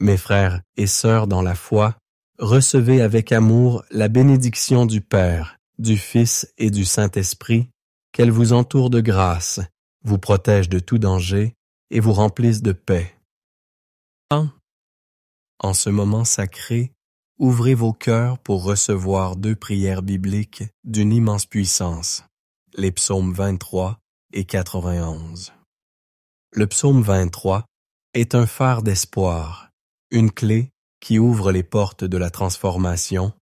Mes frères et sœurs dans la foi, recevez avec amour la bénédiction du Père, du Fils et du Saint-Esprit, qu'elle vous entoure de grâce, vous protège de tout danger et vous remplisse de paix. En ce moment sacré, ouvrez vos cœurs pour recevoir 2 prières bibliques d'une immense puissance, les psaumes 23 et 91. Le psaume 23 est un phare d'espoir, une clé qui ouvre les portes de la transformation,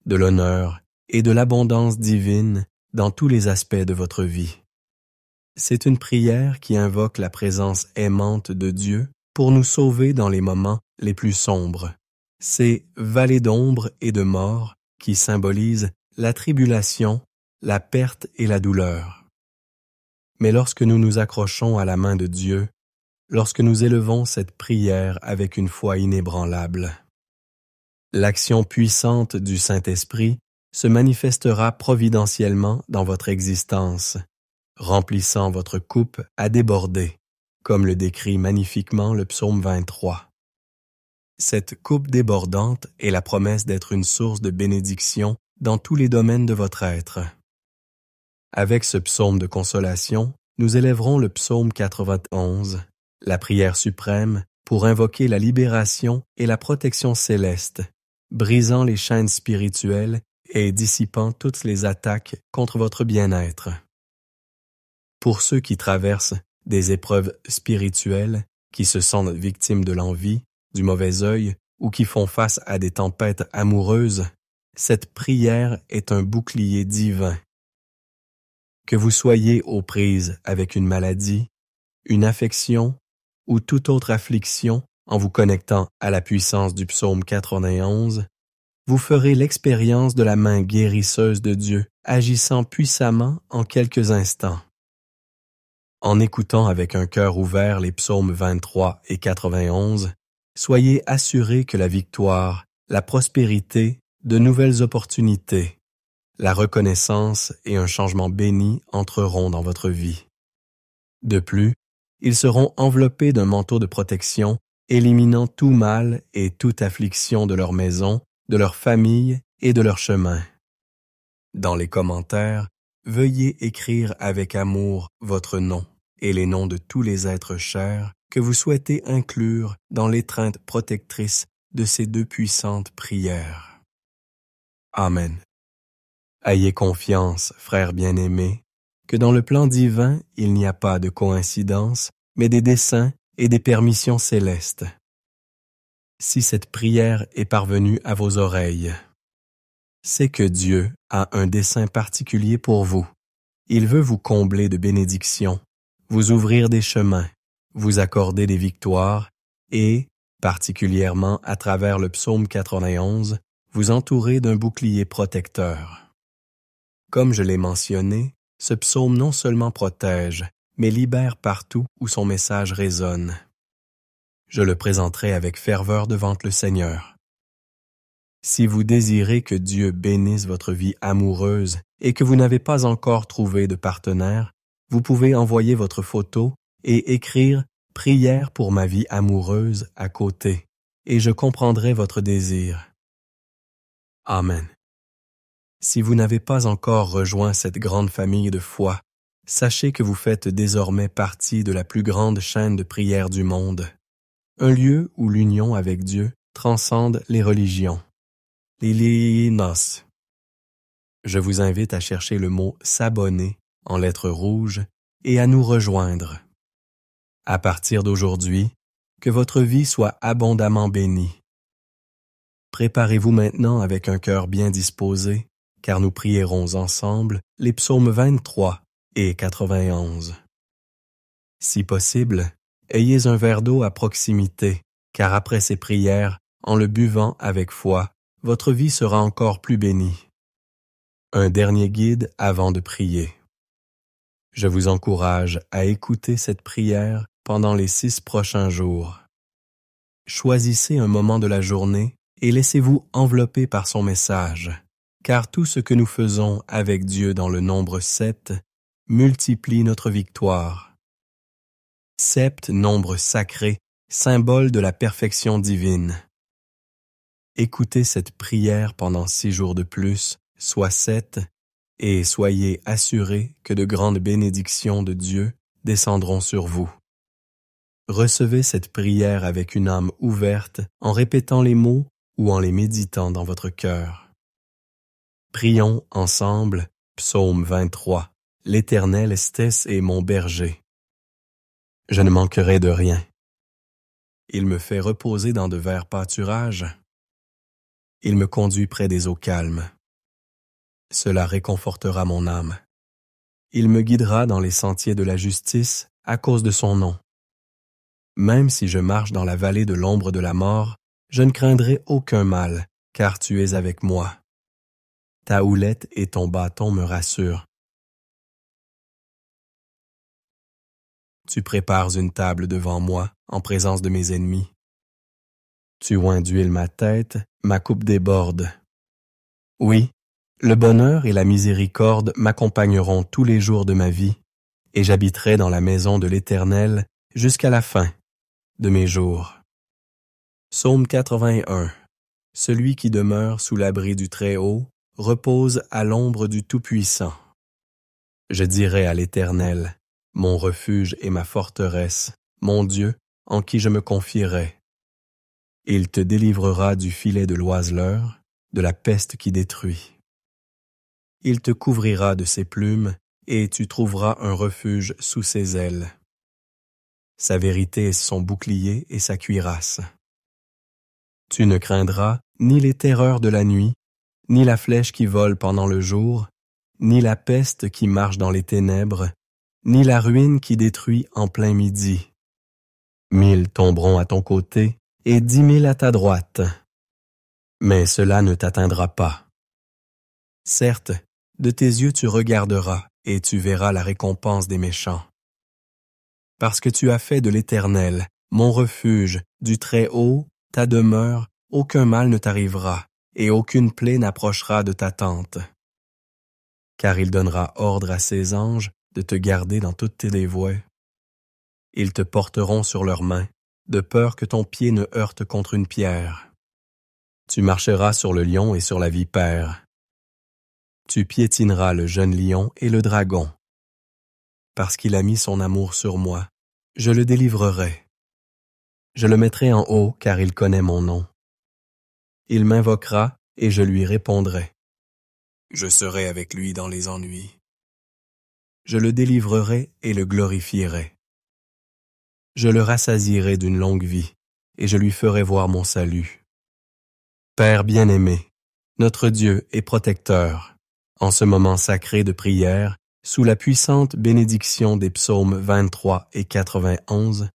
de l'honneur et de l'abondance divine dans tous les aspects de votre vie. C'est une prière qui invoque la présence aimante de Dieu pour nous sauver dans les moments les plus sombres. C'est vallée d'ombre et de mort qui symbolise la tribulation, la perte et la douleur. Mais lorsque nous nous accrochons à la main de Dieu, lorsque nous élevons cette prière avec une foi inébranlable, l'action puissante du Saint-Esprit se manifestera providentiellement dans votre existence, remplissant votre coupe à déborder, comme le décrit magnifiquement le psaume 23. Cette coupe débordante est la promesse d'être une source de bénédiction dans tous les domaines de votre être. Avec ce psaume de consolation, nous élèverons le psaume 91, la prière suprême, pour invoquer la libération et la protection céleste, brisant les chaînes spirituelles et dissipant toutes les attaques contre votre bien-être. Pour ceux qui traversent des épreuves spirituelles, qui se sentent victimes de l'envie, du mauvais œil ou qui font face à des tempêtes amoureuses, cette prière est un bouclier divin. Que vous soyez aux prises avec une maladie, une affection ou toute autre affliction, en vous connectant à la puissance du psaume 91, vous ferez l'expérience de la main guérisseuse de Dieu agissant puissamment en quelques instants. En écoutant avec un cœur ouvert les psaumes 23 et 91, soyez assurés que la victoire, la prospérité, de nouvelles opportunités, la reconnaissance et un changement béni entreront dans votre vie. De plus, ils seront enveloppés d'un manteau de protection, éliminant tout mal et toute affliction de leur maison, de leur famille et de leur chemin. Dans les commentaires, veuillez écrire avec amour votre nom et les noms de tous les êtres chers que vous souhaitez inclure dans l'étreinte protectrice de ces 2 puissantes prières. Amen. Ayez confiance, frères bien-aimés, que dans le plan divin, il n'y a pas de coïncidence, mais des desseins et des permissions célestes. Si cette prière est parvenue à vos oreilles, c'est que Dieu a un dessein particulier pour vous. Il veut vous combler de bénédictions, vous ouvrir des chemins, vous accorder des victoires et, particulièrement à travers le psaume 91, vous entourer d'un bouclier protecteur. Comme je l'ai mentionné, ce psaume non seulement protège, mais libère partout où son message résonne. Je le présenterai avec ferveur devant le Seigneur. Si vous désirez que Dieu bénisse votre vie amoureuse et que vous n'avez pas encore trouvé de partenaire, vous pouvez envoyer votre photo et écrire « Prière pour ma vie amoureuse » à côté, et je comprendrai votre désir. Amen. Si vous n'avez pas encore rejoint cette grande famille de foi, sachez que vous faites désormais partie de la plus grande chaîne de prière du monde, un lieu où l'union avec Dieu transcende les religions. Lilinos. Je vous invite à chercher le mot « s'abonner » en lettres rouges et à nous rejoindre. À partir d'aujourd'hui, que votre vie soit abondamment bénie. Préparez-vous maintenant avec un cœur bien disposé, car nous prierons ensemble les psaumes 23 et 91. Si possible, ayez un verre d'eau à proximité, car après ces prières, en le buvant avec foi, votre vie sera encore plus bénie. Un dernier guide avant de prier. Je vous encourage à écouter cette prière pendant les 6 prochains jours. Choisissez un moment de la journée et laissez-vous envelopper par son message, car tout ce que nous faisons avec Dieu dans le nombre 7 multiplie notre victoire. Sept, nombre sacré, symbole de la perfection divine. Écoutez cette prière pendant 6 jours de plus, soit 7, et soyez assurés que de grandes bénédictions de Dieu descendront sur vous. Recevez cette prière avec une âme ouverte en répétant les mots ou en les méditant dans votre cœur. Prions ensemble, Psaume 23. L'Éternel est mon berger. Je ne manquerai de rien. Il me fait reposer dans de verts pâturages. Il me conduit près des eaux calmes. Cela réconfortera mon âme. Il me guidera dans les sentiers de la justice à cause de son nom. Même si je marche dans la vallée de l'ombre de la mort, je ne craindrai aucun mal, car tu es avec moi. Ta houlette et ton bâton me rassurent. Tu prépares une table devant moi, en présence de mes ennemis. Tu oins d'huile ma tête, ma coupe déborde. Oui, le bonheur et la miséricorde m'accompagneront tous les jours de ma vie, et j'habiterai dans la maison de l'Éternel jusqu'à la fin de mes jours. Psaume 81. Celui qui demeure sous l'abri du Très-Haut repose à l'ombre du Tout-Puissant. Je dirai à l'Éternel, mon refuge et ma forteresse, mon Dieu, en qui je me confierai. Il te délivrera du filet de l'oiseleur, de la peste qui détruit. Il te couvrira de ses plumes, et tu trouveras un refuge sous ses ailes. Sa vérité est son bouclier et sa cuirasse. Tu ne craindras ni les terreurs de la nuit, ni la flèche qui vole pendant le jour, ni la peste qui marche dans les ténèbres, ni la ruine qui détruit en plein midi. 1000 tomberont à ton côté et 10 000 à ta droite, mais cela ne t'atteindra pas. Certes, de tes yeux tu regarderas et tu verras la récompense des méchants. Parce que tu as fait de l'Éternel, mon refuge, du Très-Haut, ta demeure, aucun mal ne t'arrivera, et aucune plaie n'approchera de ta tente. Car il donnera ordre à ses anges de te garder dans toutes tes voies. Ils te porteront sur leurs mains, de peur que ton pied ne heurte contre une pierre. Tu marcheras sur le lion et sur la vipère. Tu piétineras le jeune lion et le dragon. Parce qu'il a mis son amour sur moi, je le délivrerai. Je le mettrai en haut car il connaît mon nom. Il m'invoquera et je lui répondrai. Je serai avec lui dans les ennuis. Je le délivrerai et le glorifierai. Je le rassasierai d'une longue vie et je lui ferai voir mon salut. Père bien-aimé, notre Dieu et protecteur, en ce moment sacré de prière, sous la puissante bénédiction des psaumes 23 et 91,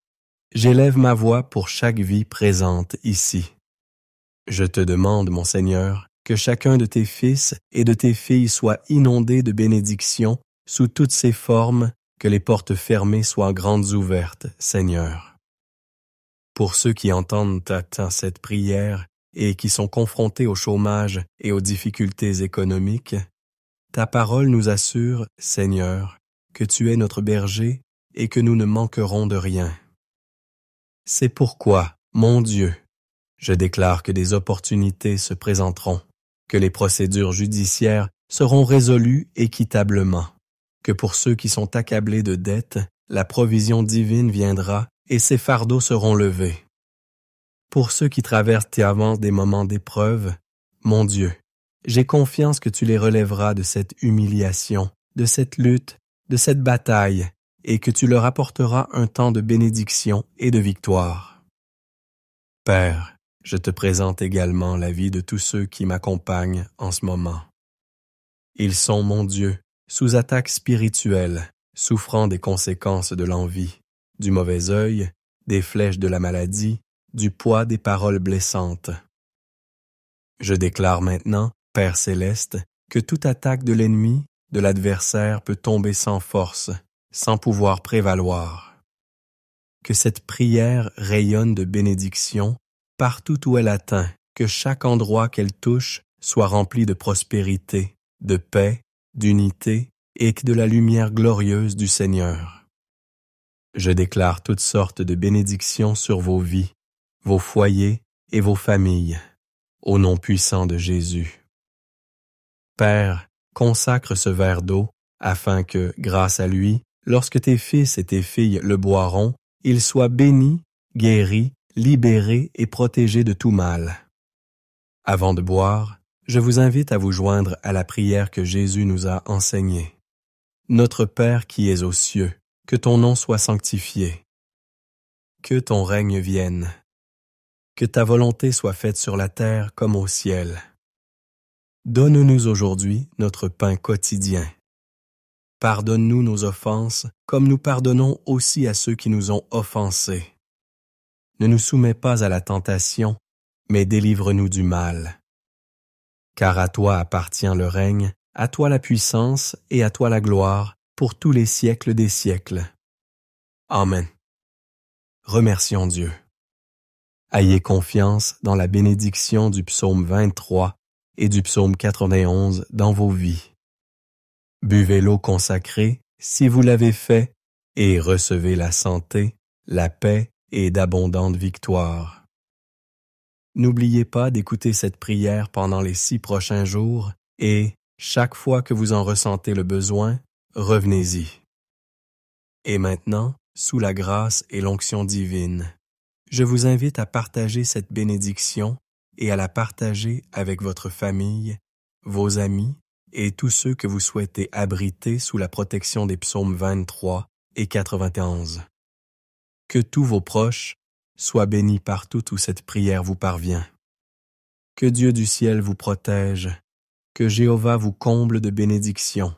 j'élève ma voix pour chaque vie présente ici. Je te demande, mon Seigneur, que chacun de tes fils et de tes filles soit inondé de bénédictions sous toutes ses formes, que les portes fermées soient grandes ouvertes, Seigneur. Pour ceux qui entendent cette prière et qui sont confrontés au chômage et aux difficultés économiques, ta parole nous assure, Seigneur, que tu es notre berger et que nous ne manquerons de rien. C'est pourquoi, mon Dieu, je déclare que des opportunités se présenteront, que les procédures judiciaires seront résolues équitablement, que pour ceux qui sont accablés de dettes, la provision divine viendra et ces fardeaux seront levés. Pour ceux qui traversent et avancent des moments d'épreuve, mon Dieu, j'ai confiance que tu les relèveras de cette humiliation, de cette lutte, de cette bataille, et que tu leur apporteras un temps de bénédiction et de victoire. Père, je te présente également la vie de tous ceux qui m'accompagnent en ce moment. Ils sont, mon Dieu, sous attaque spirituelle, souffrant des conséquences de l'envie, du mauvais œil, des flèches de la maladie, du poids des paroles blessantes. Je déclare maintenant, Père céleste, que toute attaque de l'ennemi, de l'adversaire peut tomber sans force, sans pouvoir prévaloir. Que cette prière rayonne de bénédiction partout où elle atteint, que chaque endroit qu'elle touche soit rempli de prospérité, de paix, d'unité et de la lumière glorieuse du Seigneur. Je déclare toutes sortes de bénédictions sur vos vies, vos foyers et vos familles, au nom puissant de Jésus. Père, consacre ce verre d'eau, afin que, grâce à lui, lorsque tes fils et tes filles le boiront, ils soient bénis, guéris, libérés et protégés de tout mal. Avant de boire, je vous invite à vous joindre à la prière que Jésus nous a enseignée. Notre Père qui es aux cieux, que ton nom soit sanctifié. Que ton règne vienne. Que ta volonté soit faite sur la terre comme au ciel. Donne-nous aujourd'hui notre pain quotidien. Pardonne-nous nos offenses, comme nous pardonnons aussi à ceux qui nous ont offensés. Ne nous soumets pas à la tentation, mais délivre-nous du mal. Car à toi appartient le règne, à toi la puissance et à toi la gloire, pour tous les siècles des siècles. Amen. Remercions Dieu. Ayez confiance dans la bénédiction du psaume 23 et du psaume 91 dans vos vies. Buvez l'eau consacrée, si vous l'avez fait, et recevez la santé, la paix et d'abondantes victoires. N'oubliez pas d'écouter cette prière pendant les 6 prochains jours et, chaque fois que vous en ressentez le besoin, revenez-y. Et maintenant, sous la grâce et l'onction divine, je vous invite à partager cette bénédiction et à la partager avec votre famille, vos amis et tous ceux que vous souhaitez abriter sous la protection des psaumes 23 et 91. Que tous vos proches soient bénis partout où cette prière vous parvient. Que Dieu du ciel vous protège, que Jéhovah vous comble de bénédictions